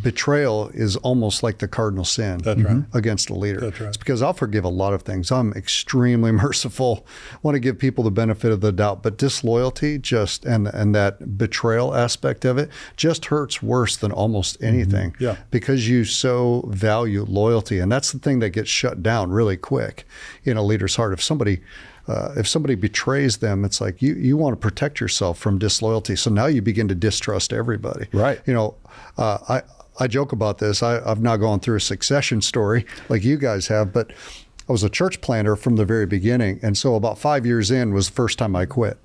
betrayal is almost like the cardinal sin against a leader. That's right. It's because I'll forgive a lot of things. I'm extremely merciful, want to give people the benefit of the doubt, but disloyalty just, and that betrayal aspect of it just hurts worse than almost anything because you so value loyalty. And that's the thing that gets shut down really quick in a leader's heart. If somebody betrays them, it's like you want to protect yourself from disloyalty. So now you begin to distrust everybody. Right. I joke about this. I've now gone through a succession story like you guys have, but I was a church planter from the very beginning. And so about 5 years in was the first time I quit.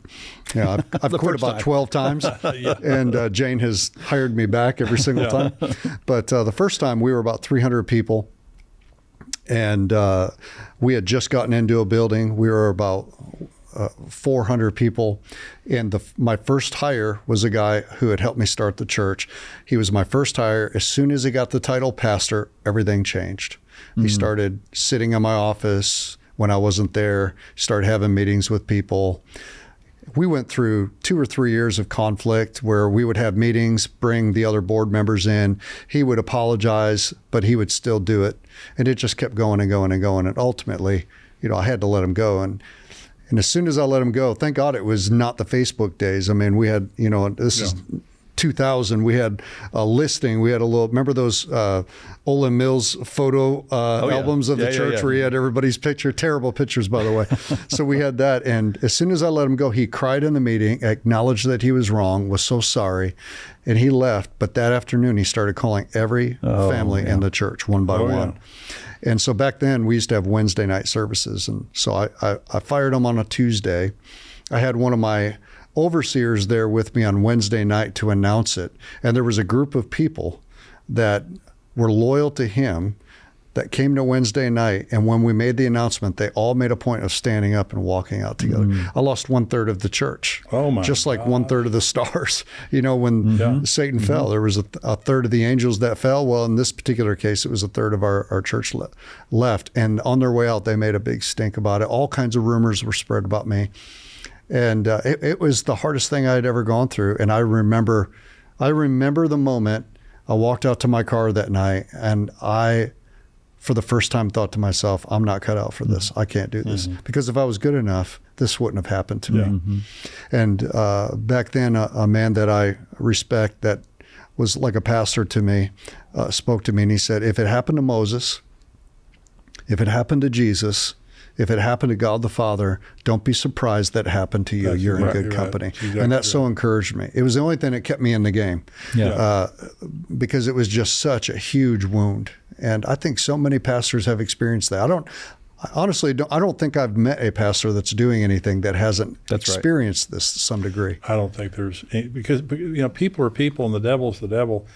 I've quit about 12 times and Jane has hired me back every single time. But the first time we were about 300 people. And we had just gotten into a building. We were about 400 people. And my first hire was a guy who had helped me start the church. He was my first hire. As soon as he got the title pastor, everything changed. He started sitting in my office when I wasn't there, started having meetings with people. We went through 2 or 3 years of conflict where we would have meetings, bring the other board members in. He would apologize, but he would still do it. And it just kept going and going and going. And ultimately, I had to let him go. And as soon as I let him go, thank God it was not the Facebook days. I mean, we had, this is 2000. We had a listing. We had remember those Olin Mills photo albums of the church where he had everybody's picture, terrible pictures, by the way. So we had that. And as soon as I let him go, he cried in the meeting, acknowledged that he was wrong, was so sorry, and he left. But that afternoon, he started calling every family in the church one by one. And so back then, we used to have Wednesday night services. And so I fired him on a Tuesday. I had one of my overseers there with me on Wednesday night to announce it. And there was a group of people that were loyal to him that came to Wednesday night. And when we made the announcement, they all made a point of standing up and walking out together. I lost 1/3 of the church. Oh my Just like God. 1/3 of the stars. When Satan fell, there was a third of the angels that fell. Well, in this particular case, it was 1/3 of our church left. And on their way out, they made a big stink about it. All kinds of rumors were spread about me. And it was the hardest thing I had ever gone through. And I remember the moment I walked out to my car that night, and I, for the first time, thought to myself, I'm not cut out for this. I can't do this. Because if I was good enough, this wouldn't have happened to me. And back then, a man that I respect that was like a pastor to me spoke to me, and he said, if it happened to Moses, if it happened to Jesus, if it happened to God the Father, don't be surprised that it happened to you. You're in good company. Exactly and that so encouraged me. It was the only thing that kept me in the game because it was just such a huge wound. And I think so many pastors have experienced that. I don't think I've met a pastor that's doing anything that hasn't experienced this to some degree. I don't think there's any, because people are people and the devil's the devil.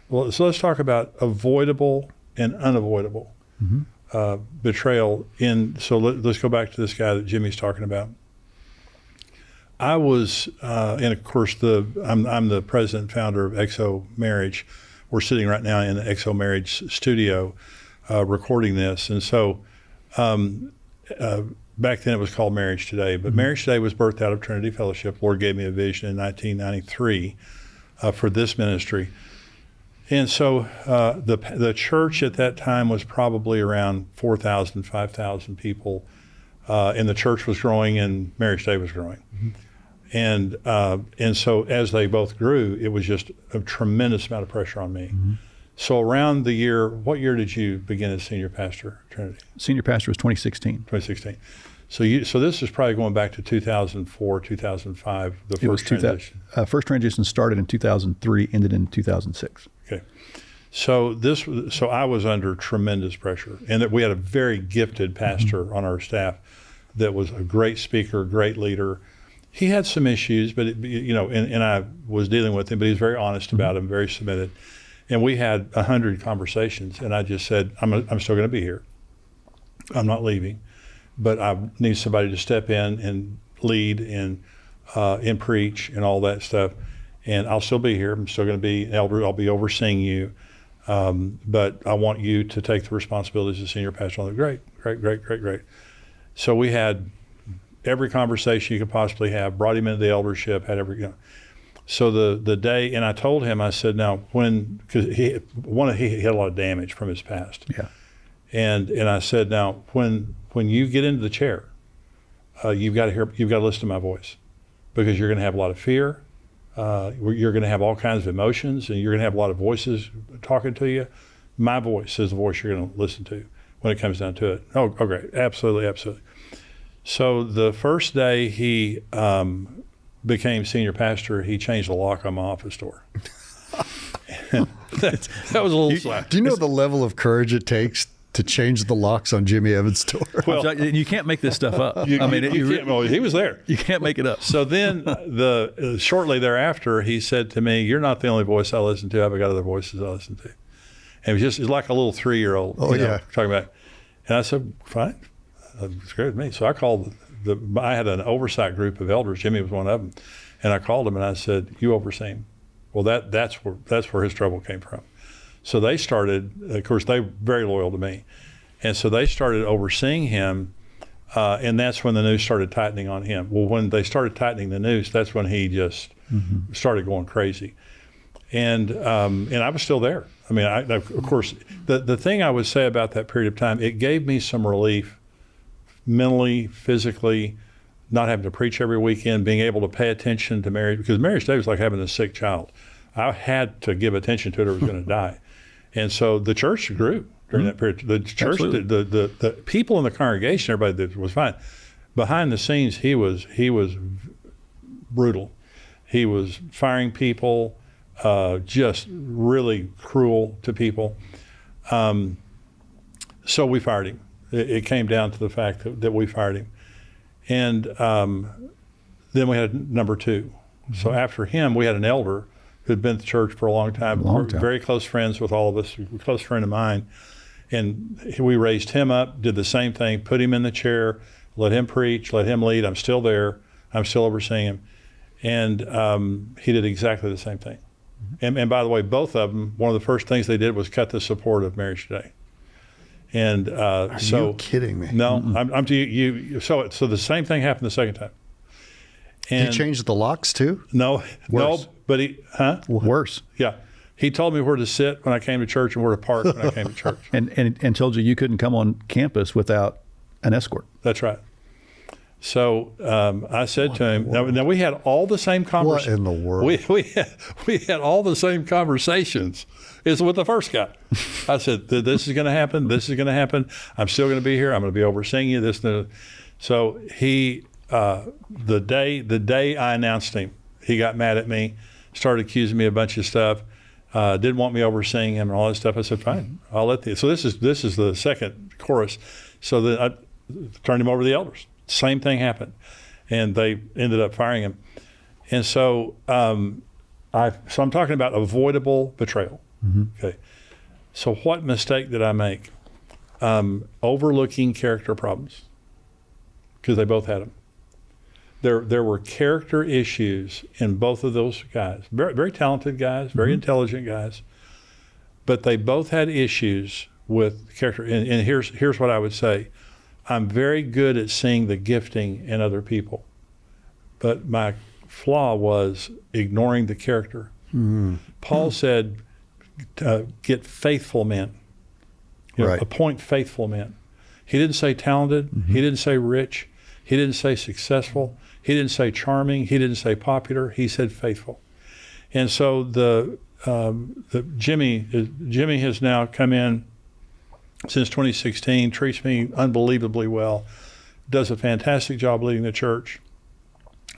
Well, so let's talk about avoidable and unavoidable. Betrayal so let's go back to this guy that Jimmy's talking about. I was, and of course I'm the president and founder of XO Marriage. We're sitting right now in the XO Marriage studio recording this. And so back then it was called Marriage Today, but Marriage Today was birthed out of Trinity Fellowship. Lord gave me a vision in 1993 for this ministry. And so the church at that time was probably around 4,000, 5,000 people, and the church was growing and Marriage Day was growing. And so as they both grew, it was just a tremendous amount of pressure on me. So around what year did you begin as senior pastor at Trinity? Senior pastor was 2016. 2016. So this is probably going back to 2004, 2005, the first transition. First transition started in 2003, ended in 2006. Okay. So I was under tremendous pressure, and that we had a very gifted pastor on our staff that was a great speaker, great leader. He had some issues, but and I was dealing with him, but he was very honest about them, very submitted. And we had 100 conversations, and I just said, I'm still going to be here. I'm not leaving, but I need somebody to step in and lead and preach and all that stuff. And I'll still be here. I'm still going to be an elder. I'll be overseeing you. But I want you to take the responsibilities as senior pastor. Great. So we had every conversation you could possibly have, brought him into the eldership, had every, So the day, and I told him, I said, now because he had a lot of damage from his past. Yeah. And I said, now when you get into the chair, you've got to listen to my voice, because you're going to have a lot of fear. You're going to have all kinds of emotions, and you're going to have a lot of voices talking to you. My voice is the voice you're going to listen to when it comes down to it. Oh, great. Absolutely, absolutely. So the first day he became senior pastor, he changed the lock on my office door. that was a little slap. Do you know the level of courage it takes to change the locks on Jimmy Evans' door? Well, you can't make this stuff up. You can't, well, he was there. You can't make it up. So then shortly thereafter, he said to me, "You're not the only voice I listen to. I've got other voices I listen to." And it was like a little 3-year-old talking about. And I said, "Fine, it's great with me." So I called I had an oversight group of elders. Jimmy was one of them, and I called him and I said, "You oversee him." Well, that's where his trouble came from. So they started. Of course, they were very loyal to me, and so they started overseeing him, and that's when the noose started tightening on him. Well, when they started tightening the noose, that's when he just started going crazy, and I was still there. I mean, of course, the thing I would say about that period of time, it gave me some relief, mentally, physically, not having to preach every weekend, being able to pay attention to marriage, because marriage today was like having a sick child. I had to give attention to it or it was going to die. And so the church grew during that period. The church, the people in the congregation, everybody that was fine. Behind the scenes, he was brutal. He was firing people, just really cruel to people. So we fired him. It came down to the fact that we fired him. And then we had number two. So after him, we had an elder who'd been at the church for a long time. Very close friends with all of us, a close friend of mine. And we raised him up, did the same thing, put him in the chair, let him preach, let him lead. I'm still there. I'm still overseeing him. And he did exactly the same thing. And by the way, both of them, one of the first things they did was cut the support of Marriage Today. And Are you kidding me? No, I'm to you. So the same thing happened the second time. And he changed the locks too? No, but Worse. Yeah. He told me where to sit when I came to church and where to park when I came to church. And told you couldn't come on campus without an escort. That's right. So I said to him, now we had all the same conversations. What in the world? We had all the same conversations as with the first guy. I said, this is going to happen. This is going to happen. I'm still going to be here. I'm going to be overseeing you. So he, the day I announced him, he got mad at me, started accusing me of a bunch of stuff, didn't want me overseeing him and all that stuff. I said, fine, I'll let you. So this is the second chorus. So then I turned him over to the elders. Same thing happened, and they ended up firing him. And so, I'm talking about avoidable betrayal. Okay. So what mistake did I make? Overlooking character problems, because they both had them. There were character issues in both of those guys. Very, very talented guys, very intelligent guys, but they both had issues with character. And here's what I would say. I'm very good at seeing the gifting in other people, but my flaw was ignoring the character. Paul said, get faithful men. Appoint faithful men. He didn't say talented. He didn't say rich. He didn't say successful. He didn't say charming. He didn't say popular. He said faithful. And so Jimmy has now come in since 2016, treats me unbelievably well, does a fantastic job leading the church.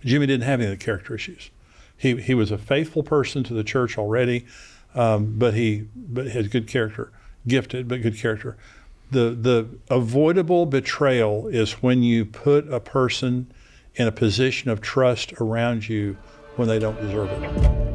Jimmy didn't have any of the character issues. He was a faithful person to the church already, but he has good character, gifted but good character. The avoidable betrayal is when you put a person in a position of trust around you when they don't deserve it.